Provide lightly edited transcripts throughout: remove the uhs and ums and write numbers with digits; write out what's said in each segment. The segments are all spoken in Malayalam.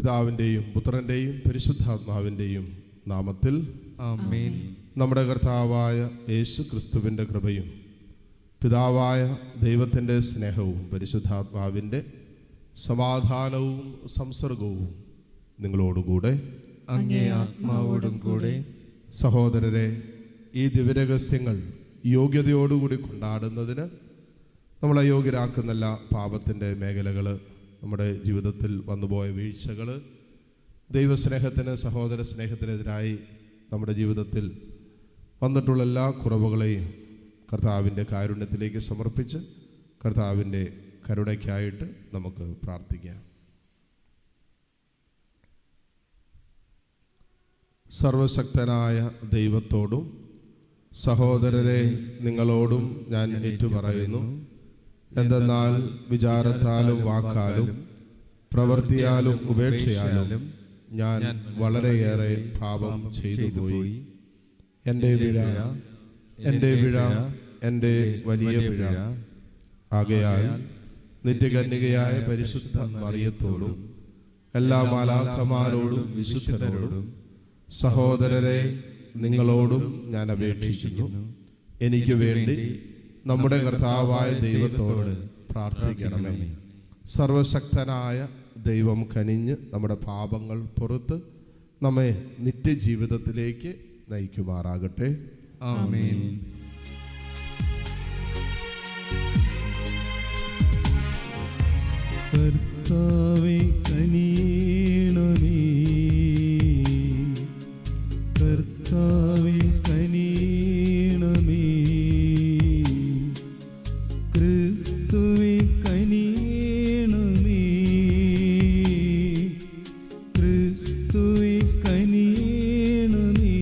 പിതാവിൻ്റെയും പുത്രൻ്റെയും പരിശുദ്ധാത്മാവിൻ്റെയും നാമത്തിൽ ആമേൻ. നമ്മുടെ കർത്താവായ യേശു ക്രിസ്തുവിൻ്റെ കൃപയും പിതാവായ ദൈവത്തിൻ്റെ സ്നേഹവും പരിശുദ്ധാത്മാവിൻ്റെ സമാധാനവും സംസർഗവും നിങ്ങളോടുകൂടെ അങ്ങേ ആത്മാവോടും കൂടെ. സഹോദരരെ, ഈ ദിവ്യരഹസ്യങ്ങൾ യോഗ്യതയോടുകൂടി കൊണ്ടാടുന്നതിന് നമ്മളെ യോഗ്യരാക്കുന്ന എല്ലാ പാപത്തിൻ്റെ മേഖലകൾ, നമ്മുടെ ജീവിതത്തിൽ വന്നുപോയ വീഴ്ചകൾ, ദൈവസ്നേഹത്തിന് സഹോദര സ്നേഹത്തിനെതിരായി നമ്മുടെ ജീവിതത്തിൽ വന്നിട്ടുള്ള എല്ലാ കുറവുകളെയും കർത്താവിൻ്റെ കാരുണ്യത്തിലേക്ക് സമർപ്പിച്ച് കർത്താവിൻ്റെ കരുണയ്ക്കായിട്ട് നമുക്ക് പ്രാർത്ഥിക്കാം. സർവശക്തനായ ദൈവത്തോടും സഹോദരരെ നിങ്ങളോടും ഞാൻ ഏറ്റുപറയുന്നു. എന്തെന്നാൽ വിചാരത്താലും വാക്കാലും പ്രവൃത്തിയാലും ഉപേക്ഷയാലും ഞാൻ വളരെയേറെ പാപം ചെയ്തുപോയി. എൻ്റെ പിഴ, എൻ്റെ പിഴ, എൻ്റെ വലിയ പിഴ. ആകയാൽ നിത്യകന്യകയായ പരിശുദ്ധ മറിയത്തോടും എല്ലാ മാലാഖമാരോടും വിശുദ്ധരോടും സഹോദരരെ നിങ്ങളോടും ഞാൻ അപേക്ഷിക്കുന്നു, എനിക്ക് വേണ്ടി നമ്മുടെ കർത്താവായ ദൈവത്തോട് പ്രാർത്ഥിക്കണമേ. സർവശക്തനായ ദൈവം കനിഞ്ഞ് നമ്മുടെ പാപങ്ങൾ പുറത്ത് നമ്മെ നിത്യജീവിതത്തിലേക്ക് നയിക്കുമാറാകട്ടെ. ആമേൻ. കർത്താവേ കനിയണമേ, കർത്താവേ കനിയണമേ, ക്രിസ്തുവേ കനിയണമേ, ക്രിസ്തുവേ കനിയണമേ,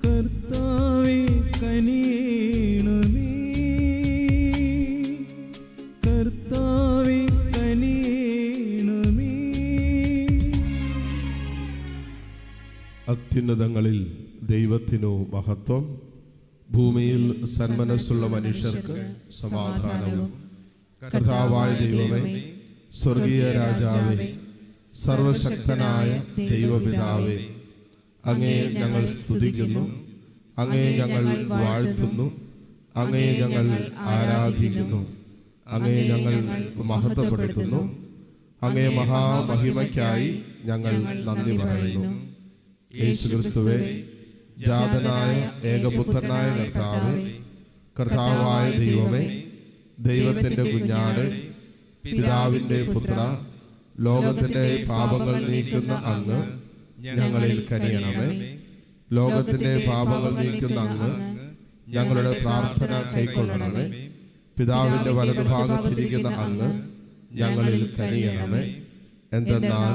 കർത്താവേ കനിയണമേ, കർത്താവേ കനിയണമേ. അത്യുന്നതങ്ങളിൽ ദൈവത്തിനു മഹത്വം, ഭൂമിയിൽ സന്മനസ്സുള്ള മനുഷ്യർക്ക് സമാധാനവും. കർത്താവായ ദൈവമേ, സ്വർഗീയ രാജാവേ, സർവശക്തനായ ദൈവപിതാവേ, അങ്ങയെ ഞങ്ങൾ സ്തുതിക്കുന്നു, അങ്ങയെ ഞങ്ങൾ വാഴ്ത്തുന്നു, അങ്ങയെ ഞങ്ങൾ ആരാധിക്കുന്നു, അങ്ങയെ ഞങ്ങൾ മഹത്വപ്പെടുത്തുന്നു. അങ്ങയെ മഹാമഹിമയ്ക്കായി ഞങ്ങൾ നന്ദി പറയുന്നു. യേശുക്രിസ്തുവേ, ജാതനായ ഏകപുത്രനായ കർത്താവേ, കർത്താവായ ദൈവമേ, ദൈവത്തിൻ്റെ കുഞ്ഞാട്, പിതാവിൻ്റെ പുത്ര, ലോകത്തിൻ്റെ പാപങ്ങൾ നീക്കുന്ന അങ്ങ് ഞങ്ങളിൽ കനിയണമേ. ലോകത്തിൻ്റെ പാപങ്ങൾ നീക്കുന്ന അങ്ങ് ഞങ്ങളുടെ പ്രാർത്ഥന കൈക്കൊള്ളണമേ. പിതാവിൻ്റെ വലതുഭാഗത്തിരിക്കുന്ന അങ്ങ് ഞങ്ങളിൽ കനിയണമേ. എന്തെന്നാൽ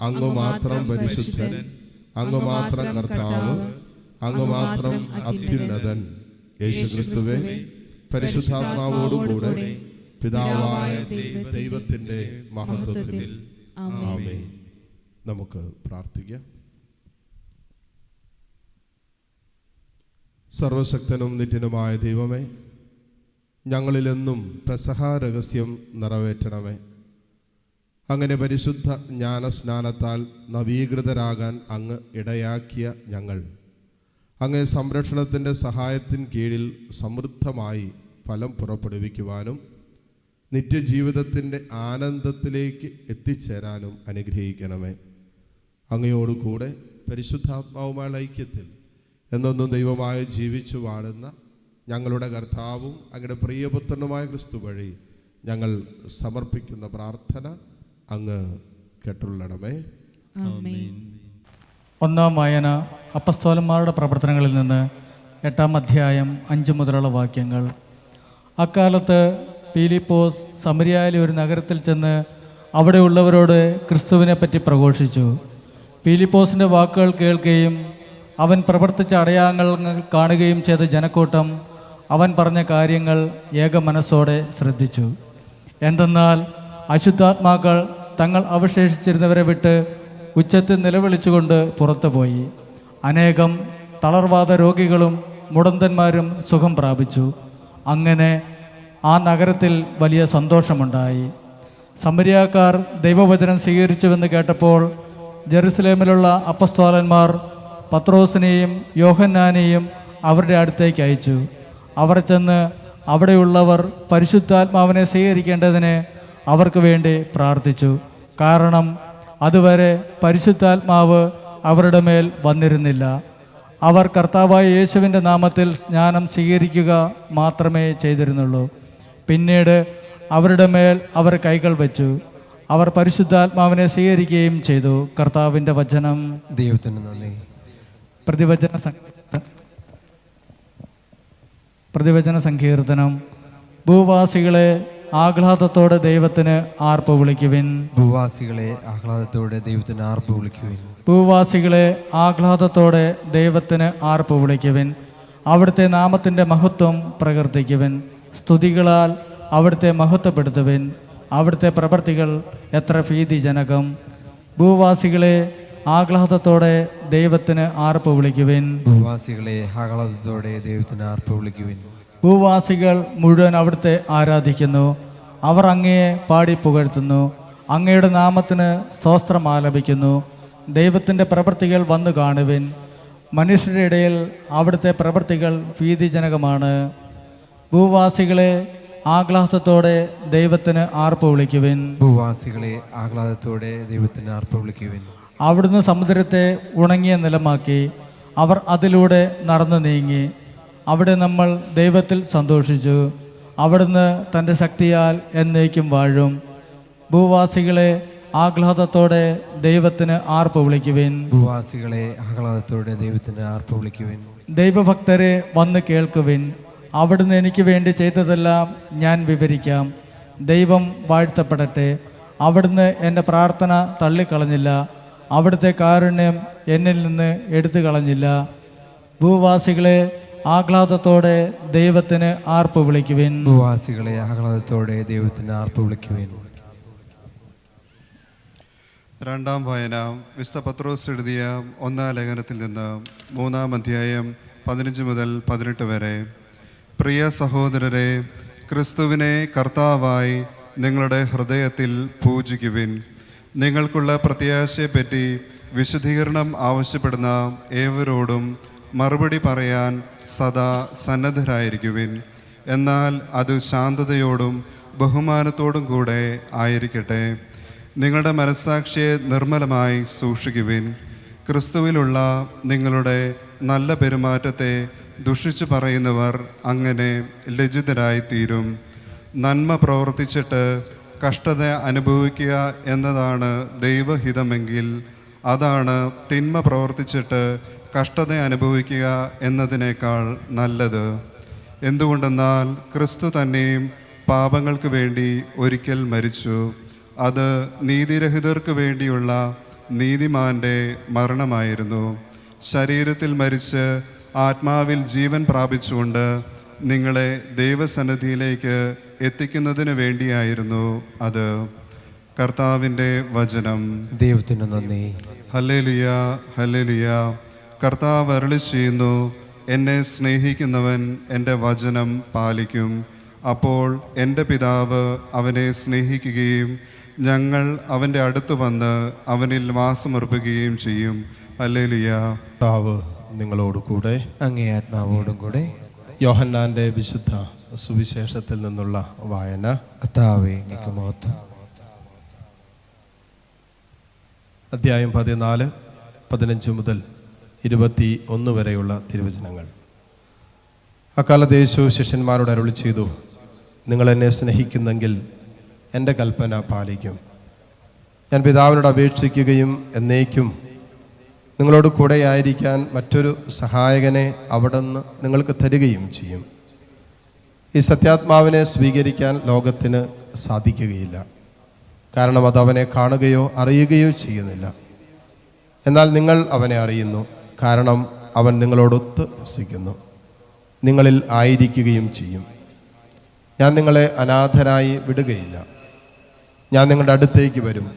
അങ്ങ് മാത്രം പരിശുദ്ധൻ, അങ്ങ് മാത്രം കർത്താവ്, അങ്ങ് മാത്രം അത്യുന്നതൻ. യേശുക്രിസ്തുവേ, പരിശുദ്ധാത്മാവോടുകൂടെ പിതാവായ ദൈവത്തിൻ്റെ മഹത്വത്തിൽ ആമേൻ. നമുക്ക് പ്രാർത്ഥിക്കാം. സർവശക്തനും നിത്യനുമായ ദൈവമേ, ഞങ്ങളിലെന്നും പെസഹ രഹസ്യം നിറവേറ്റണമേ. അങ്ങനെ പരിശുദ്ധ ജ്ഞാനസ്നാനത്താൽ നവീകൃതരാകാൻ അങ്ങ് ഇടയാക്കിയ ഞങ്ങൾ അങ്ങേ സംരക്ഷണത്തിൻ്റെ സഹായത്തിൻ കീഴിൽ സമൃദ്ധമായി ഫലം പുറപ്പെടുവിക്കുവാനും നിത്യജീവിതത്തിൻ്റെ ആനന്ദത്തിലേക്ക് എത്തിച്ചേരാനും അനുഗ്രഹിക്കണമേ. അങ്ങയോടുകൂടെ പരിശുദ്ധാത്മാവുമായ ഐക്യത്തിൽ എന്നൊന്നും ദൈവമായി ജീവിച്ചു വാഴുന്ന ഞങ്ങളുടെ കർത്താവും അങ്ങയുടെ പ്രിയപുത്രനുമായ ക്രിസ്തു വഴി ഞങ്ങൾ സമർപ്പിക്കുന്ന പ്രാർത്ഥന അങ്ങ് കേട്ടുള്ളണമേ. ആമേൻ. ഒന്നാം വായന അപ്പസ്തോലന്മാരുടെ പ്രവർത്തനങ്ങളിൽ നിന്ന് 8-ാം അധ്യായം 5 മുതലുള്ള വാക്യങ്ങൾ. അക്കാലത്ത് പീലിപ്പോസ് സമരിയായിലെ ഒരു നഗരത്തിൽ ചെന്ന് അവിടെയുള്ളവരോട് ക്രിസ്തുവിനെ പറ്റി പ്രഘോഷിച്ചു. പീലിപ്പോസിൻ്റെ വാക്കുകൾ കേൾക്കുകയും അവൻ പ്രവർത്തിച്ച അടയാളങ്ങൾ കാണുകയും ചെയ്ത ജനക്കൂട്ടം അവൻ പറഞ്ഞ കാര്യങ്ങൾ ഏക മനസ്സോടെ ശ്രദ്ധിച്ചു. എന്തെന്നാൽ അശുദ്ധാത്മാക്കൾ തങ്ങൾ അവശേഷിച്ചിരുന്നവരെ വിട്ട് ഉച്ചത്തിൽ നിലവിളിച്ചുകൊണ്ട് പുറത്തുപോയി. അനേകം തളർവാദ രോഗികളും മുടന്തന്മാരും സുഖം പ്രാപിച്ചു. അങ്ങനെ ആ നഗരത്തിൽ വലിയ സന്തോഷമുണ്ടായി. സമരിയാക്കാർ ദൈവവചനം സ്വീകരിച്ചുവെന്ന് കേട്ടപ്പോൾ ജെറുസലേമിലുള്ള അപ്പസ്തോലന്മാർ പത്രോസിനെയും യോഹന്നാനെയും അവരുടെ അടുത്തേക്ക് അയച്ചു. അവർ ചെന്ന് അവിടെയുള്ളവർ പരിശുദ്ധാത്മാവിനെ സ്വീകരിക്കേണ്ടതിന് അവർക്ക് വേണ്ടി പ്രാർത്ഥിച്ചു. കാരണം അതുവരെ പരിശുദ്ധാത്മാവ് അവരുടെ മേൽ വന്നിരുന്നില്ല. അവർ കർത്താവായ യേശുവിൻ്റെ നാമത്തിൽ സ്നാനം സ്വീകരിക്കുക മാത്രമേ ചെയ്തിരുന്നുള്ളൂ. പിന്നീട് അവരുടെ മേൽ അവർ കൈകൾ വെച്ചു. അവർ പരിശുദ്ധാത്മാവിനെ സ്വീകരിക്കുകയും ചെയ്തു. കർത്താവിൻ്റെ വചനം. ദൈവത്തിന് നന്ദി. പ്രതിവചന സങ്കീർത്തനം. ഭൂവാസികളെ ആഹ്ലാദത്തോടെ ദൈവത്തിന് ആർപ്പ് വിളിക്കുവിൻ. ഭൂവാസികളെ ആഹ്ലാദത്തോടെ ദൈവത്തിന് ആർപ്പ് വിളിക്കുവിൻ. ഭൂവാസികളെ ആഹ്ലാദത്തോടെ ദൈവത്തിന് ആർപ്പ് വിളിക്കുവിൻ. അവിടുത്തെ നാമത്തിൻ്റെ മഹത്വം പ്രകീർത്തിക്കുവിൻ. സ്തുതികളാൽ അവിടുത്തെ മഹത്വപ്പെടുത്തുവിൻ. അവിടുത്തെ പ്രവൃത്തികൾ എത്ര ഭീതിജനകം. ഭൂവാസികളെ ആഹ്ലാദത്തോടെ ദൈവത്തിന് ആർപ്പ് വിളിക്കുവിൻ. ഭൂവാസികളെ ആഹ്ലാദത്തോടെ ദൈവത്തിന് ആർപ്പ് വിളിക്കുവിൻ. ഭൂവാസികൾ മുഴുവൻ അവിടുത്തെ ആരാധിക്കുന്നു. അവർ അങ്ങയെ പാടി പുകഴ്ത്തുന്നു. അങ്ങയുടെ നാമത്തിന് സ്തോത്രം ആലപിക്കുന്നു. ദൈവത്തിൻ്റെ പ്രവൃത്തികൾ വന്നു കാണുവിൻ. മനുഷ്യരുടെ ഇടയിൽ അവിടുത്തെ പ്രവൃത്തികൾ ഭീതിജനകമാണ്. ഭൂവാസികളെ ആഹ്ലാദത്തോടെ ദൈവത്തിന് ആർപ്പ് വിളിക്കുവിൻ. ഭൂവാസികളെ ആഹ്ലാദത്തോടെ ദൈവത്തിന് ആർപ്പ് വിളിക്കുവിൻ. അവിടുന്ന് സമുദ്രത്തെ ഉണങ്ങിയ നിലമാക്കി. അവർ അതിലൂടെ നടന്നു നീങ്ങി. അവിടെ നമ്മൾ ദൈവത്തിൽ സന്തോഷിച്ചു. അവിടുന്ന് തൻ്റെ ശക്തിയാൽ എന്നേക്കും വാഴും. ഭൂവാസികളെ ആഹ്ലാദത്തോടെ ദൈവത്തിന് ആർപ്പ് വിളിക്കുവിൻ. ഭൂവാസികളെ ആഹ്ലാദത്തോടെ ദൈവത്തിന് ആർപ്പ് വിളിക്കുവിൻ. ദൈവഭക്തരെ വന്ന് കേൾക്കുവിൻ. അവിടുന്ന് എനിക്ക് വേണ്ടി ചെയ്തതെല്ലാം ഞാൻ വിവരിക്കാം. ദൈവം വാഴ്ത്തപ്പെടട്ടെ. അവിടുന്ന് എൻ്റെ പ്രാർത്ഥന തള്ളിക്കളഞ്ഞില്ല. അവിടുത്തെ കാരുണ്യം എന്നിൽ നിന്ന് എടുത്തു കളഞ്ഞില്ല. ഭൂവാസികളെ ആഹ്ലാദത്തോടെ ദൈവത്തിന് ആർപ്പ് വിളിക്കുവിൻ. ഭൂവാസികളെ ആഹ്ലാദത്തോടെ ദൈവത്തിന് ആർപ്പ് വിളിക്കുവിൻ. രണ്ടാം വായന വിശുദ്ധ പത്രോസ് എഴുതിയ 1-ാം ലേഖനത്തിൽ നിന്ന് 3-ാം അധ്യായം 15 മുതൽ 18 വരെ. പ്രിയ സഹോദരരെ, ക്രിസ്തുവിനെ കർത്താവായി നിങ്ങളുടെ ഹൃദയത്തിൽ പൂജിക്കുവിൻ. നിങ്ങൾക്കുള്ള പ്രത്യാശയെപ്പറ്റി വിശദീകരണം ആവശ്യപ്പെടുന്ന ഏവരോടും മറുപടി പറയാൻ സദാ സന്നദ്ധരായിരിക്കുവിൻ. എന്നാൽ അത് ശാന്തതയോടും ബഹുമാനത്തോടും കൂടെ ആയിരിക്കട്ടെ. നിങ്ങളുടെ മനസ്സാക്ഷിയെ നിർമ്മലമായി സൂക്ഷിക്കുവിൻ. ക്രിസ്തുവിലുള്ള നിങ്ങളുടെ നല്ല പെരുമാറ്റത്തെ ദുഷിച്ചു പറയുന്നവർ അങ്ങനെ ലജ്ജിതരായിത്തീരും. നന്മ പ്രവർത്തിച്ചിട്ട് കഷ്ടത അനുഭവിക്കുക എന്നതാണ് ദൈവഹിതമെങ്കിൽ അതാണ് തിന്മ പ്രവർത്തിച്ചിട്ട് കഷ്ടത അനുഭവിക്കുക എന്നതിനേക്കാൾ നല്ലത്. എന്തുകൊണ്ടെന്നാൽ ക്രിസ്തു തന്നെയും പാപങ്ങൾക്ക് വേണ്ടി ഒരിക്കൽ മരിച്ചു. അത് നീതിരഹിതർക്ക് വേണ്ടിയുള്ള നീതിമാന്റെ മരണമായിരുന്നു. ശരീരത്തിൽ മരിച്ച് ആത്മാവിൽ ജീവൻ പ്രാപിച്ചുകൊണ്ട് നിങ്ങളെ ദൈവസന്നിധിയിലേക്ക് എത്തിക്കുന്നതിന് വേണ്ടിയായിരുന്നു അത്. കർത്താവിൻ്റെ വചനം. ദൈവത്തിന് നന്ദി. Hallelujah, hallelujah. കർത്താവ് അരുളി ചെയ്യുന്നു, എന്നെ സ്നേഹിക്കുന്നവൻ എൻ്റെ വചനം പാലിക്കും. അപ്പോൾ എൻ്റെ പിതാവ് അവനെ സ്നേഹിക്കുകയും ഞങ്ങൾ അവൻ്റെ അടുത്ത് വന്ന് അവനിൽ വാസമർപ്പിക്കുകയും ചെയ്യും. ഹല്ലേലൂയ. കർത്താവ് നിങ്ങളോട് കൂടെ. അങ്ങേ ആത്മാവോടും കൂടെ. യോഹന്നാൻ്റെ വിശുദ്ധ സുവിശേഷത്തിൽ നിന്നുള്ള വായന. കർത്താവേ, അങ്ങേക്ക് മഹത്വം. അധ്യായം 14, 15 മുതൽ 21 വരെയുള്ള തിരുവചനങ്ങൾ. അക്കാലത്ത് യേശു ശിഷ്യന്മാരോട് അരുളി ചെയ്തു, നിങ്ങൾ എന്നെ സ്നേഹിക്കുന്നെങ്കിൽ എൻ്റെ കൽപ്പന പാലിക്കും. ഞാൻ പിതാവിനോട് അപേക്ഷിക്കുകയും എന്നേക്കും നിങ്ങളോട് കൂടെയായിരിക്കാൻ മറ്റൊരു സഹായകനെ അവിടുന്ന് നിങ്ങൾക്ക് തരികയും ചെയ്യും. ഈ സത്യാത്മാവിനെ സ്വീകരിക്കാൻ ലോകത്തിന് സാധിക്കുകയില്ല, കാരണം അത് അവനെ കാണുകയോ അറിയുകയോ ചെയ്യുന്നില്ല. എന്നാൽ നിങ്ങൾ അവനെ അറിയുന്നു, കാരണം അവൻ നിങ്ങളോടൊത്ത് വസിക്കുന്നു, നിങ്ങളിൽ ആയിരിക്കുകയും ചെയ്യും. ഞാൻ നിങ്ങളെ അനാഥരായി വിടുകയില്ല. ഞാൻ നിങ്ങളുടെ അടുത്തേക്ക് വരും.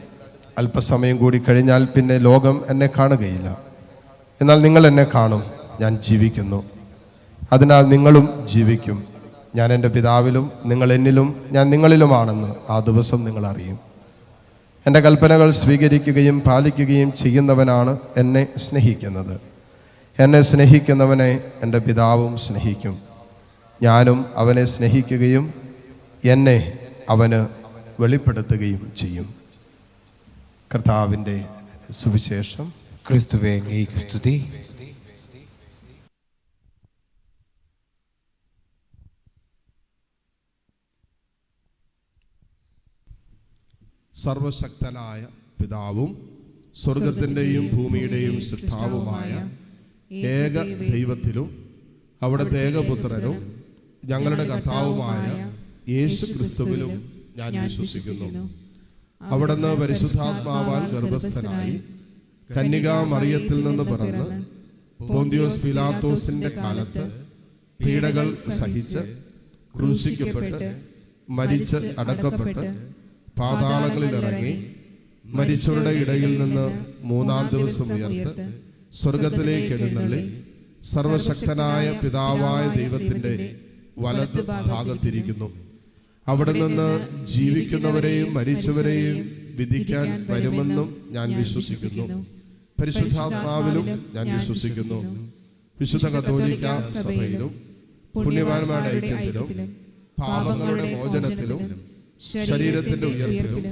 അല്പസമയം കൂടി കഴിഞ്ഞാൽ പിന്നെ ലോകം എന്നെ കാണുകയില്ല, എന്നാൽ നിങ്ങൾ എന്നെ കാണും. ഞാൻ ജീവിക്കുന്നു, അതിനാൽ നിങ്ങളും ജീവിക്കും. ഞാൻ എൻ്റെ പിതാവിലും നിങ്ങൾ എന്നിലും ഞാൻ നിങ്ങളിലുമാണെന്ന് ആ ദിവസം നിങ്ങൾ അറിയും. എൻ്റെ കൽപ്പനകൾ സ്വീകരിക്കുകയും പാലിക്കുകയും ചെയ്യുന്നവനാണ് എന്നെ സ്നേഹിക്കുന്നത്. എന്നെ സ്നേഹിക്കുന്നവനെ എൻ്റെ പിതാവും സ്നേഹിക്കും. ഞാനും അവനെ സ്നേഹിക്കുകയും എന്നെ അവന് വെളിപ്പെടുത്തുകയും ചെയ്യും. കർത്താവിൻ്റെ സുവിശേഷം. ക്രിസ്തുവേ അങ്ങേക്ക് സ്തുതി. സർവശക്തനായ പിതാവും സ്വർഗത്തിൻ്റെയും ഭൂമിയുടെയും സൃഷ്ടാവുമായ ഏക ദൈവത്തിലും അവിടുത്തെ ഏകപുത്രനും ഞങ്ങളുടെ കർത്താവുമായ യേശു ക്രിസ്തുവിലും ഞാൻ വിശ്വസിക്കുന്നു. അവിടുന്ന് പരിശുദ്ധാത്മാവാൽ ഗർഭസ്ഥനായി കന്യകാ മറിയത്തിൽ നിന്ന് പിറന്ന് പോന്തിയോസ് പിലാത്തോസിന്റെ കാലത്ത് പീഡകൾ സഹിച്ച് ക്രൂശിക്കപ്പെട്ട് മരിച്ച് അടക്കപ്പെട്ട് പാതാളങ്ങളിൽ ഇറങ്ങി മരിച്ചവരുടെ ഇടയിൽ നിന്ന് മൂന്നാം ദിവസം ഉയർത്ത് സ്വർഗത്തിലേക്ക് എഴുന്നള്ളി സർവശക്തനായ പിതാവായ ദൈവത്തിന്റെ വലത് ഭാഗത്തിരിക്കുന്നു. അവിടെ നിന്ന് ജീവിക്കുന്നവരെയും മരിച്ചവരെയും വിധിക്കാൻ വരുമെന്നും ഞാൻ വിശ്വസിക്കുന്നു. പരിശുദ്ധാത്മാവിലും ഞാൻ വിശ്വസിക്കുന്നു. വിശുദ്ധ കത്തോലിക്ക സഭയിലും പുണ്യവാന്മാരുടെ ഐക്യത്തിലും പാപങ്ങളുടെ മോചനത്തിലും ശരീരത്തിന്റെ ഉയർപ്പിലും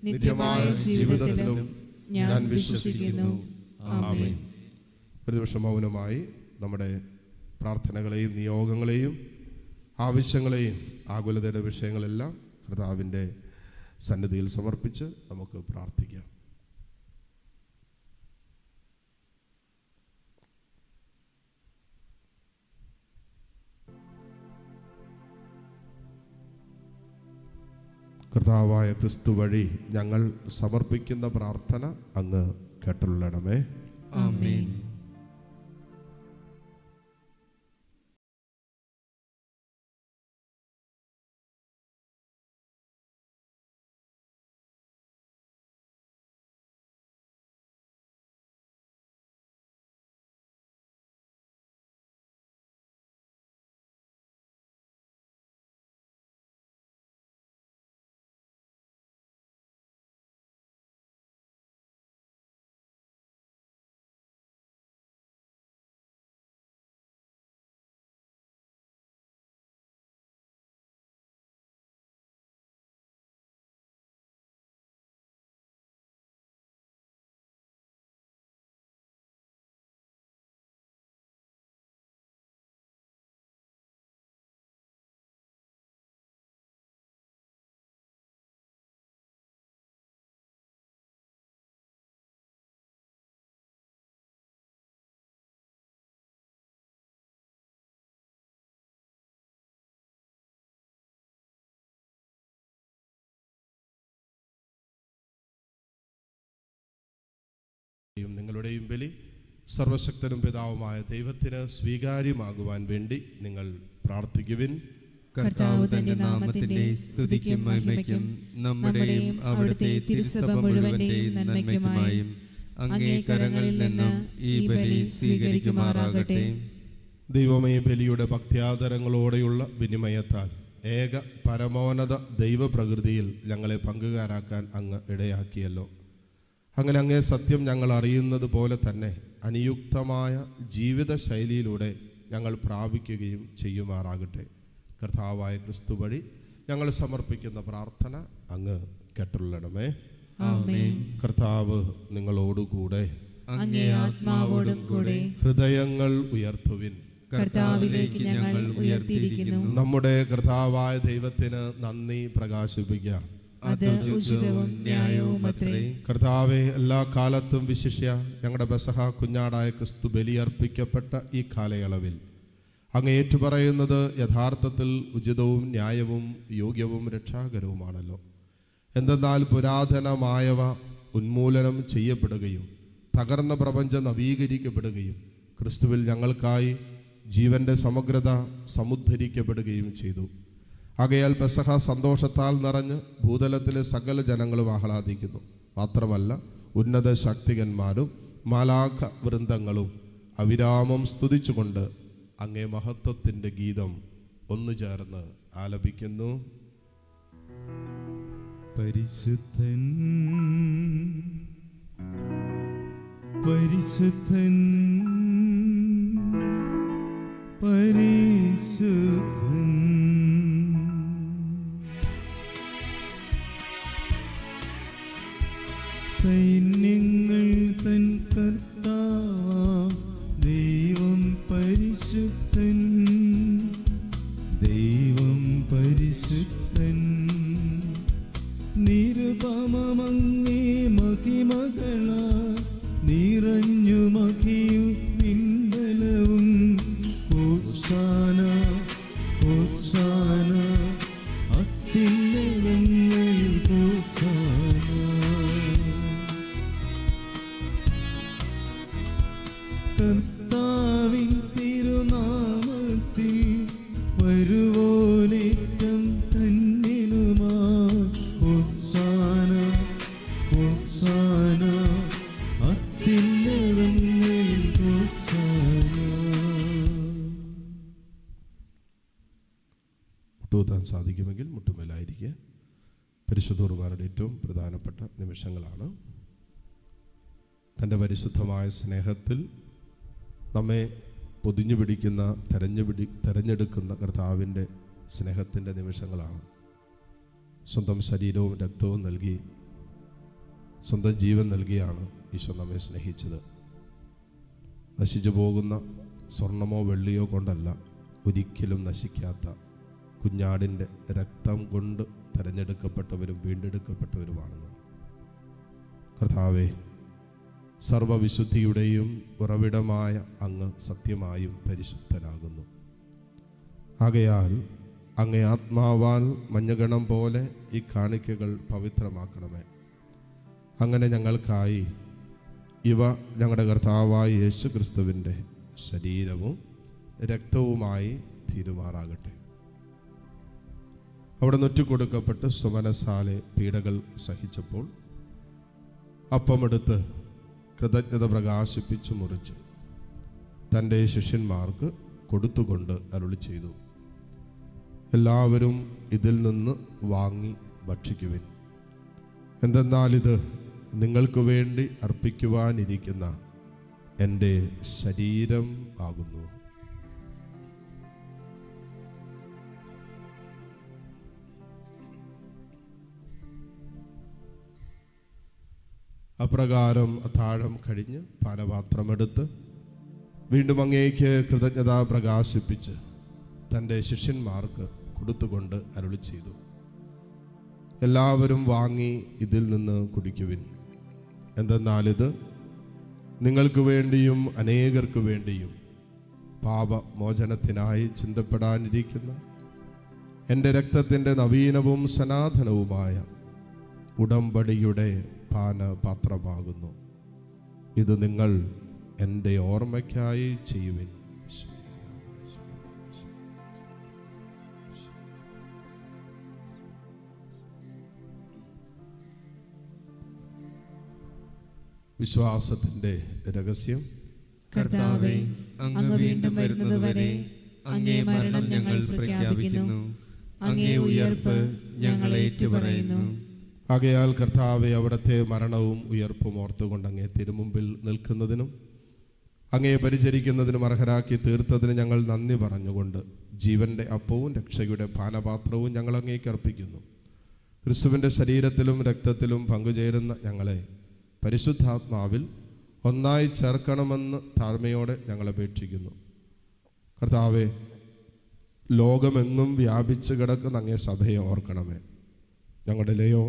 നിത്യമായ ജീവിതത്തിലും ഞാൻ വിശ്വസിക്കുന്നു. ആമേൻ. ഒരു നിമിഷം മൗനമായി നമ്മുടെ പ്രാർത്ഥനകളെയും നിയോഗങ്ങളെയും ആവശ്യങ്ങളെയും ആകുലതയുടെ വിഷയങ്ങളെല്ലാം കർത്താവിൻ്റെ സന്നിധിയിൽ സമർപ്പിച്ച് നമുക്ക് പ്രാർത്ഥിക്കാം. കർത്താവായ ക്രിസ്തു വഴി ഞങ്ങൾ സമർപ്പിക്കുന്ന പ്രാർത്ഥന അങ്ങ് കേട്ടുള്ളണമേ. ആമേൻ. നിങ്ങളുടെയും ബലി സർവശക്തനും പിതാവുമായ ദൈവത്തിന് സ്വീകാര്യമാകുവാൻ വേണ്ടി നിങ്ങൾ പ്രാർത്ഥിക്കുവിൻ. കർത്താവ് തന്റെ നാമത്തിന്റെ സ്തുതിക്കും മഹിമയ്ക്കും നമ്മുടെയും അവിടുത്തെ തിരുസഭ മുഴുവന്റെയും നന്മയ്ക്കുമായും അങ്ങേ കരങ്ങളിൽ നിന്ന് ഈ ബലി സ്വീകരിക്കുമാറാകട്ടെ. ദൈവമേ, ബലിയുടെ ഭക്ത്യാദരങ്ങളോടെയുള്ള വിനിമയത്താൽ ഏക പരമോന്നത ദൈവപ്രകൃതിയിൽ ഞങ്ങളെ പങ്കുകാരാക്കാൻ അങ്ങ് ഇടയാക്കിയല്ലോ. അങ്ങനെ അങ്ങേ സത്യം ഞങ്ങൾ അറിയുന്നത് പോലെ തന്നെ അനുയുക്തമായ ജീവിതശൈലിയിലൂടെ ഞങ്ങൾ പ്രാപിക്കുകയും ചെയ്യുമാറാകട്ടെ. കർത്താവായ ക്രിസ്തു വഴി ഞങ്ങൾ സമർപ്പിക്കുന്ന പ്രാർത്ഥന അങ്ങ് കേട്ടുള്ളണമേ. ആമേൻ. കർത്താവ് നിങ്ങളോടുകൂടെ. അങ്ങേ ആത്മാവോടും കൂടെ. ഹൃദയങ്ങൾ ഉയർത്തുവിൻ. കർത്താവിലേക്ക് ഞങ്ങൾ ഉയർത്തിയിരിക്കുന്നു. നമ്മുടെ കർത്താവായ ദൈവത്തിന് നന്ദി പ്രകാശിപ്പിക്കാം. അത് ഉചിതവും ന്യായവുമത്രേ. കർത്താവെ, എല്ലാ കാലത്തും വിശിഷ്യ ഞങ്ങളുടെ പെസഹ കുഞ്ഞാടായ ക്രിസ്തു ബലിയർപ്പിക്കപ്പെട്ട ഈ കാലയളവിൽ അങ്ങ് ഏറ്റുപറയുന്നത് യഥാർത്ഥത്തിൽ ഉചിതവും ന്യായവും യോഗ്യവും രക്ഷാകരവുമാണല്ലോ. എന്തെന്നാൽ പുരാതനമായവ ഉന്മൂലനം ചെയ്യപ്പെടുകയും തകർന്ന പ്രപഞ്ചം നവീകരിക്കപ്പെടുകയും ക്രിസ്തുവിൽ ഞങ്ങൾക്കായി ജീവന്റെ സമഗ്രത സമുദ്ധരിക്കപ്പെടുകയും ചെയ്തു. ആകയാൽ പെസഹ സന്തോഷത്താൽ നിറഞ്ഞ് ഭൂതലത്തിലെ സകല ജനങ്ങളും ആഹ്ലാദിക്കുന്നു. മാത്രമല്ല, ഉന്നത ശക്തികന്മാരും മാലാഖ വൃന്ദങ്ങളും അവിരാമം സ്തുതിച്ചുകൊണ്ട് അങ്ങേ മഹത്വത്തിൻ്റെ ഗീതം ഒന്നു ചേർന്ന് ആലപിക്കുന്നു. പരിശുദ്ധൻ പരിശുദ്ധൻ പരിശുദ്ധൻ. സൈന്യങ്ങൾ തൻ കർത്താവ് ദൈവം പരിശുദ്ധൻ, ദൈവം പരിശുദ്ധൻ. നിരുപമങ്ങേ മഹിമകളാ നിറഞ്ഞു മഹിയും പിൻബലവും. ഹോസാന ഹോസാന അത്യുന്നതങ്ങളിൽ ഹോസാന. കർത്താവിൻ തിരുനാമത്തിൽ വരുവോനേറ്റം ധന്യനുമാ. ഹോസാന ഹോസാന അത്യുന്നതങ്ങളിൽ ഹോസാന. മുട്ടുകുത്താൻ സാധിക്കുമെങ്കിൽ മുട്ടുമേലായിരിക്കുക. പരിശുദ്ധ കുർബാനയുടെ ഏറ്റവും പ്രധാനപ്പെട്ട നിമിഷങ്ങളാണ്. തൻ്റെ പരിശുദ്ധമായ സ്നേഹത്തിൽ നമ്മെ പൊതിഞ്ഞു പിടിക്കുന്ന തെരഞ്ഞെടുക്കുന്ന കർത്താവിൻ്റെ സ്നേഹത്തിൻ്റെ നിമിഷങ്ങളാണ്. സ്വന്തം ശരീരവും രക്തവും നൽകി, സ്വന്തം ജീവൻ നൽകിയാണ് ഈശോ നമ്മെ സ്നേഹിച്ചത്. നശിച്ചു പോകുന്ന സ്വർണമോ വെള്ളിയോ കൊണ്ടല്ല, ഒരിക്കലും നശിക്കാത്ത കുഞ്ഞാടിൻ്റെ രക്തം കൊണ്ട് തിരഞ്ഞെടുക്കപ്പെട്ടവരും വീണ്ടെടുക്കപ്പെട്ടവരുമാണെന്ന്. കർത്താവേ, സർവവിശുദ്ധിയുടെയും ഉറവിടമായ അങ്ങ് സത്യമായും പരിശുദ്ധനാകുന്നു. ആകയാൽ അങ്ങേ ആത്മാവാൽ മഞ്ഞഗണം പോലെ ഈ കാണിക്കകൾ പവിത്രമാക്കണമേ. അങ്ങനെ ഞങ്ങൾക്കായി ഇവ ഞങ്ങളുടെ കർത്താവായ യേശു ക്രിസ്തുവിൻ്റെ ശരീരവും രക്തവുമായി തീരുമാറാകട്ടെ. അവിടെ നൊറ്റിക്കൊടുക്കപ്പെട്ട് സുമനസാലെ പീഡകൾ സഹിച്ചപ്പോൾ അപ്പമെടുത്ത് കൃതജ്ഞത പ്രകാശിപ്പിച്ചു മുറിച്ച് തൻ്റെ ശിഷ്യന്മാർക്ക് കൊടുത്തുകൊണ്ട് അരുളി ചെയ്തു, എല്ലാവരും ഇതിൽ നിന്ന് വാങ്ങി ഭക്ഷിക്കുവിൻ. എന്തെന്നാൽ ഇത് നിങ്ങൾക്ക് വേണ്ടി അർപ്പിക്കുവാനിരിക്കുന്ന എൻ്റെ ശരീരം ആകുന്നു. അപ്രകാരം അത്താഴം കഴിഞ്ഞ് പാനപാത്രമെടുത്ത് വീണ്ടും അങ്ങേക്ക് കൃതജ്ഞത പ്രകാശിപ്പിച്ച് തൻ്റെ ശിഷ്യന്മാർക്ക് കൊടുത്തുകൊണ്ട് അരുളി ചെയ്തു, എല്ലാവരും വാങ്ങി ഇതിൽ നിന്ന് കുടിക്കുവിൻ. എന്തെന്നാലിത് നിങ്ങൾക്ക് വേണ്ടിയും അനേകർക്ക് വേണ്ടിയും പാപമോചനത്തിനായി ചിന്തപ്പെടാനിരിക്കുന്ന എൻ്റെ രക്തത്തിൻ്റെ നവീനവും സനാതനവുമായ ഉടമ്പടിയുടെ പാനപാത്രമാകുന്നു. ഇത് നിങ്ങൾ എൻ്റെ ഓർമ്മയ്ക്കായി ചെയ്യുവിൻ. വിശ്വാസത്തിൻ്റെ രഹസ്യം. കർത്താവേ, അങ്ങ് വീണ്ടും വരുന്നതുവരെ അങ്ങേ മരണം ഞങ്ങൾ പ്രഖ്യാപിക്കുന്നു, അങ്ങേ ഉയർപ്പ് ഞങ്ങൾ ഏറ്റുപറയുന്നു. ആകയാൽ കർത്താവെ, അവിടുത്തെ മരണവും ഉയർപ്പും ഓർത്തുകൊണ്ട് അങ്ങേ തിരുമുമ്പിൽ നിൽക്കുന്നതിനും അങ്ങയെ പരിചരിക്കുന്നതിനും അർഹരാക്കി തീർത്തതിന് ഞങ്ങൾ നന്ദി പറഞ്ഞുകൊണ്ട് ജീവൻ്റെ അപ്പവും രക്ഷയുടെ പാനപാത്രവും ഞങ്ങൾ അങ്ങേക്ക് അർപ്പിക്കുന്നു. ക്രിസ്തുവിൻ്റെ ശരീരത്തിലും രക്തത്തിലും പങ്കുചേരുന്ന ഞങ്ങളെ പരിശുദ്ധാത്മാവിൽ ഒന്നായി ചേർക്കണമെന്ന് താഴ്മയോടെ ഞങ്ങൾ അപേക്ഷിക്കുന്നു. കർത്താവെ, ലോകമെങ്ങും വ്യാപിച്ചു കിടക്കുന്ന അങ്ങേ സഭയെ ഓർക്കണമേ. ഞങ്ങളുടെ ലയോ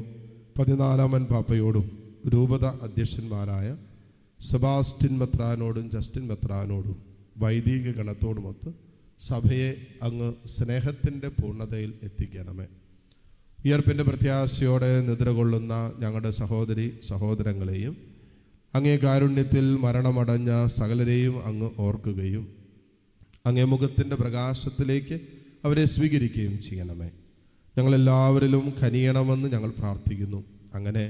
14 പാപ്പയോടും രൂപത അധ്യക്ഷന്മാരായ സെബാസ്റ്റ്യൻ മെത്രാനോടും ജസ്റ്റിൻ മെത്രാനോടും വൈദിക ഗണത്തോടുമൊത്ത് സഭയെ അങ്ങ് സ്നേഹത്തിൻ്റെ പൂർണ്ണതയിൽ എത്തിക്കണമേ. ഉയർപ്പിൻ്റെ പ്രത്യാശയോടെ നിദ്ര കൊള്ളുന്ന ഞങ്ങളുടെ സഹോദരി സഹോദരങ്ങളെയും അങ്ങേ കാരുണ്യത്തിൽ മരണമടഞ്ഞ സകലരെയും അങ്ങ് ഓർക്കുകയും അങ്ങേ മുഖത്തിൻ്റെ പ്രകാശത്തിലേക്ക് അവരെ സ്വീകരിക്കുകയും ചെയ്യണമേ. ഞങ്ങളെല്ലാവരിലും കനിയണമെന്ന് ഞങ്ങൾ പ്രാർത്ഥിക്കുന്നു. അങ്ങനെ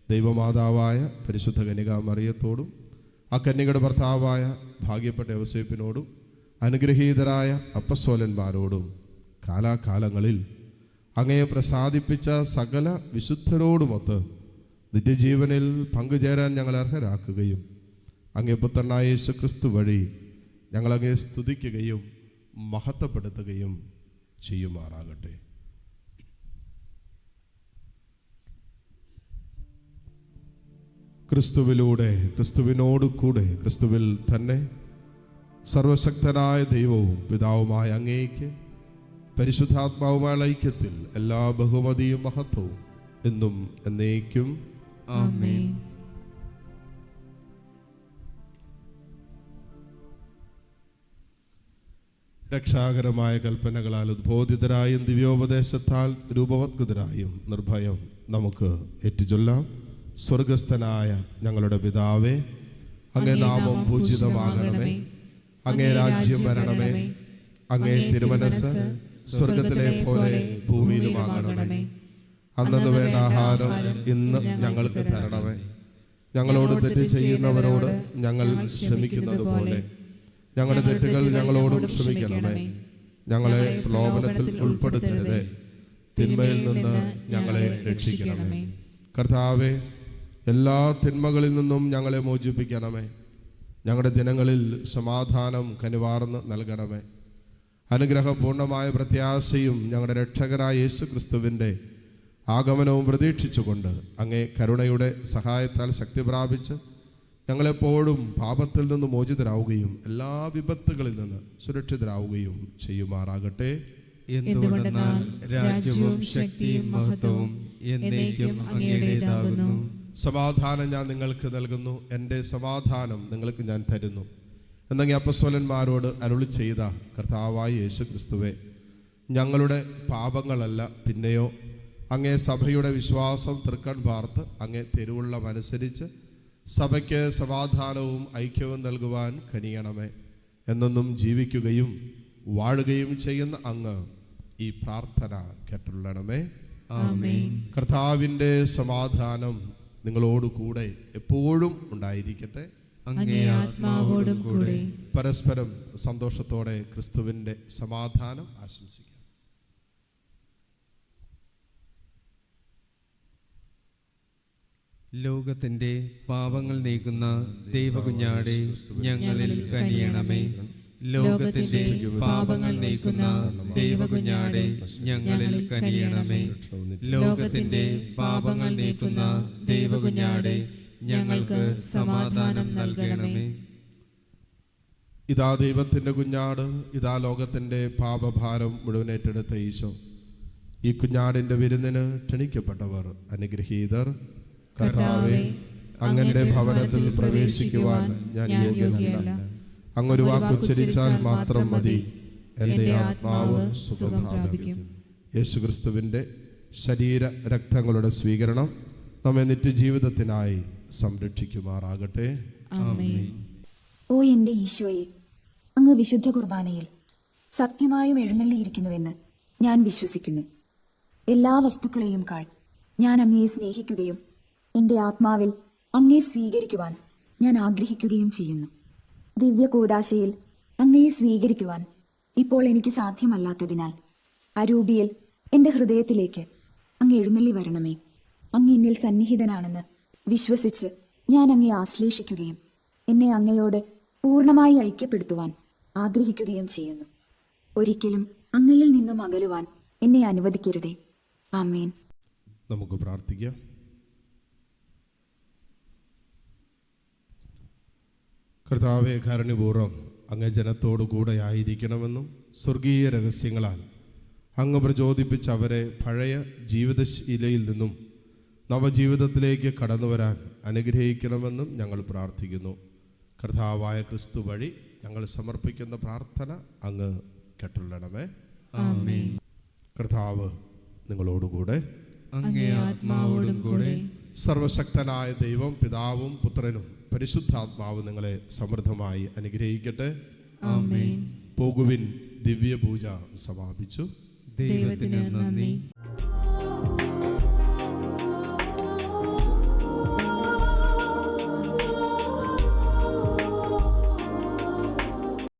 ദൈവമാതാവായ പരിശുദ്ധ കന്യകാമറിയത്തോടും ആ കന്യകയുടെ ഭർത്താവായ ഭാഗ്യപ്പെട്ട യോസേപ്പിനോടും അനുഗ്രഹീതരായ അപ്പസ്തോലന്മാരോടും കാലാകാലങ്ങളിൽ അങ്ങയെ പ്രസാദിപ്പിച്ച സകല വിശുദ്ധരോടുമൊത്ത് നിത്യജീവനിൽ പങ്കുചേരാൻ ഞങ്ങൾ അർഹരാക്കുകയും അങ്ങേ പുത്രനായ യേശു ക്രിസ്തു വഴി ഞങ്ങളങ്ങേ സ്തുതിക്കുകയും മഹത്വപ്പെടുത്തുകയും ചെയ്യുമാറാകട്ടെ. ക്രിസ്തുവിലൂടെ, ക്രിസ്തുവിനോട് കൂടെ, ക്രിസ്തുവിൽ തന്നെ സർവശക്തനായ ദൈവവും പിതാവുമായ അങ്ങേക്ക് പരിശുദ്ധാത്മാവുമായ ഐക്യത്തിൽ എല്ലാ ബഹുമതിയും മഹത്വവും എന്നും എന്നേക്കും ആമേൻ. രക്ഷാകരമായ കൽപ്പനകളാൽ ഉദ്ബോധിതരായും ദിവ്യോപദേശത്താൽ രൂപവത്കൃതരായും നിർഭയം നമുക്ക് ഏറ്റുചൊല്ലാം. സ്വർഗസ്ഥനായ ഞങ്ങളുടെ പിതാവേ, അങ്ങേ നാമം പൂജിതമാകണമേ, അങ്ങേ രാജ്യം വരണമേ, അങ്ങേ തിരുമനസ്സ് സ്വർഗത്തിലെ പോലെ ഭൂമിയിലുമാകണമേ. അന്നു വേണ്ട ആഹാരം ഇന്ന് ഞങ്ങൾക്ക് തരണമേ. ഞങ്ങളോട് തെറ്റ് ചെയ്യുന്നവരോട് ഞങ്ങൾ ക്ഷമിക്കുന്നത് പോലെ ഞങ്ങളുടെ തെറ്റുകൾ ഞങ്ങളോടും ക്ഷമിക്കണമേ. ഞങ്ങളെ പ്രലോഭനത്തിൽ ഉൾപ്പെടുത്തരുതേ, തിന്മയിൽ നിന്ന് ഞങ്ങളെ രക്ഷിക്കണമേ. കർത്താവേ, എല്ലാ തിന്മകളിൽ നിന്നും ഞങ്ങളെ മോചിപ്പിക്കണമേ. ഞങ്ങളുടെ ദിനങ്ങളിൽ സമാധാനം കനിവാർന്ന് നൽകണമേ. അനുഗ്രഹപൂർണമായ പ്രത്യാശയും ഞങ്ങളുടെ രക്ഷകനായ യേശു ക്രിസ്തുവിൻ്റെ ആഗമനവും പ്രതീക്ഷിച്ചുകൊണ്ട് അങ്ങേ കരുണയുടെ സഹായത്താൽ ശക്തി പ്രാപിച്ച് ഞങ്ങളെപ്പോഴും പാപത്തിൽ നിന്ന് മോചിതരാവുകയും എല്ലാ വിപത്തുകളിൽ നിന്ന് സുരക്ഷിതരാവുകയും ചെയ്യുമാറാകട്ടെ. എന്തുകൊണ്ടെന്നാൽ രാജ്യവും ശക്തിയും മഹത്വവും എന്നേക്കും അങ്ങയുടേതാകുന്നു. സമാധാനം ഞാൻ നിങ്ങൾക്ക് നൽകുന്നു, എൻ്റെ സമാധാനം നിങ്ങൾക്ക് ഞാൻ തരുന്നു എന്നങ്ങ് അപ്പസ്തലന്മാരോട് അരുളി ചെയ്ത കർത്താവായ യേശു ക്രിസ്തുവേ, ഞങ്ങളുടെ പാപങ്ങളല്ല പിന്നെയോ അങ്ങേ സഭയുടെ വിശ്വാസം തൃക്കൺ പാർത്ത് അങ്ങേ തിരുവുള്ളമനുസരിച്ച് സഭയ്ക്ക് സമാധാനവും ഐക്യവും നൽകുവാൻ കനിയണമേ. എന്നെന്നും ജീവിക്കുകയും വാഴുകയും ചെയ്യുന്ന അങ്ങ് ഈ പ്രാർത്ഥന കേട്ടുള്ളണമേ. ആമേൻ. കർത്താവിൻ്റെ സമാധാനം നിങ്ങളോട് കൂടെ എപ്പോഴും ഉണ്ടായിരിക്കട്ടെ. അങ്ങേ ആത്മാവോടും കൂടെ. പരസ്പരം സന്തോഷത്തോടെ ക്രിസ്തുവിൻ്റെ സമാധാനം ആശംസിക്കാം. ലോകത്തിന്റെ പാപങ്ങൾ നീക്കുന്ന ദൈവകുഞ്ഞാടെ ഞങ്ങളിൽ കനിയണമേ. ലോകത്തിന്റെ പാപങ്ങൾ നീക്കുന്ന ദൈവകുഞ്ഞാടെ ഞങ്ങളിൽ കനിയണമേ. ലോകത്തിന്റെ പാപങ്ങൾ നീക്കുന്ന ദൈവകുഞ്ഞാടെ ഞങ്ങൾക്ക് സമാധാനം നൽകണമേ. ഇതാ ദൈവത്തിൻ്റെ കുഞ്ഞാട്, ഇതാ ലോകത്തിൻ്റെ പാപഭാരം മുഴുവൻ ഏറ്റെടുത്ത ഈശോ. ഈ കുഞ്ഞാടിൻ്റെ വിരുന്നിന് ക്ഷണിക്കപ്പെട്ടവർ അനുഗ്രഹീതർ. കർത്താവേ, അങ്ങയുടെ ഭവനത്തിൽ പ്രവേശിക്കുവാൻ ഞാൻ യോഗ്യനല്ല. അങ്ങൊരു വാക്കുച്ചരിച്ചാൽ മാത്രം മതി, എൻ്റെ ആത്മാവ് സുഖം പ്രാപിക്കും. യേശുക്രിസ്തുവിൻ്റെ ശരീര രക്തങ്ങളുടെ സ്വീകരണം നമ്മെ നിത്യജീവിതത്തിനായി സംരക്ഷിക്കുമാറാകട്ടെ. ആമേൻ. ഓ എൻ്റെ ഈശോയെ, അങ്ങ് വിശുദ്ധ കുർബാനയിൽ സത്യമായും എഴുന്നള്ളിയിരിക്കുന്നുവെന്ന് ഞാൻ വിശ്വസിക്കുന്നു. എല്ലാ വസ്തുക്കളെയും കാൾ ഞാൻ അങ്ങയെ സ്നേഹിക്കുകയും എൻ്റെ ആത്മാവിൽ അങ്ങയെ സ്വീകരിക്കുവാൻ ഞാൻ ആഗ്രഹിക്കുകയും ചെയ്യുന്നു. ദിവ്യ കൂദാശയിൽ അങ്ങയെ സ്വീകരിക്കുവാൻ ഇപ്പോൾ എനിക്ക് സാധ്യമല്ലാത്തതിനാൽ അരൂപിയിൽ എൻ്റെ ഹൃദയത്തിലേക്ക് അങ്ങ് എഴുന്നള്ളി വരണമേ. അങ്ങ് എന്നിൽ സന്നിഹിതനാണെന്ന് വിശ്വസിച്ച് ഞാൻ അങ്ങയെ ആശ്ലേഷിക്കുകയും എന്നെ അങ്ങയോട് പൂർണ്ണമായി ഐക്യപ്പെടുത്തുവാൻ ആഗ്രഹിക്കുകയും ചെയ്യുന്നു. ഒരിക്കലും അങ്ങയിൽ നിന്നും അകലുവാൻ എന്നെ അനുവദിക്കരുതേ. ആമേൻ. നമുക്ക് പ്രാർത്ഥിക്കാം. കർത്താവെ, കാരുണ്യപൂർവ്വം അങ്ങ് ജനത്തോടു കൂടെ ആയിരിക്കണമെന്നും സ്വർഗീയ രഹസ്യങ്ങളാൽ അങ്ങ് പ്രചോദിപ്പിച്ച് അവരെ പഴയ ജീവിതശീലയിൽ നിന്നും നവജീവിതത്തിലേക്ക് കടന്നു വരാൻ അനുഗ്രഹിക്കണമെന്നും ഞങ്ങൾ പ്രാർത്ഥിക്കുന്നു. കർത്താവായ ക്രിസ്തു വഴി ഞങ്ങൾ സമർപ്പിക്കുന്ന പ്രാർത്ഥന അങ്ങ് കേട്ടുള്ളണമേ. ആമേൻ. കർത്താവ് നിങ്ങളോടുകൂടെ. അങ്ങേ ആത്മാവോടും കൂടെ. സർവശക്തനായ ദൈവം പിതാവും പുത്രനും പരിശുദ്ധാത്മാവ് നിങ്ങളെ സമൃദ്ധമായി അനുഗ്രഹിക്കട്ടെ. ആമേൻ. പോകുവിൻ, ദിവ്യപൂജ സമാപിച്ചു. ദൈവത്തിന് നന്ദി.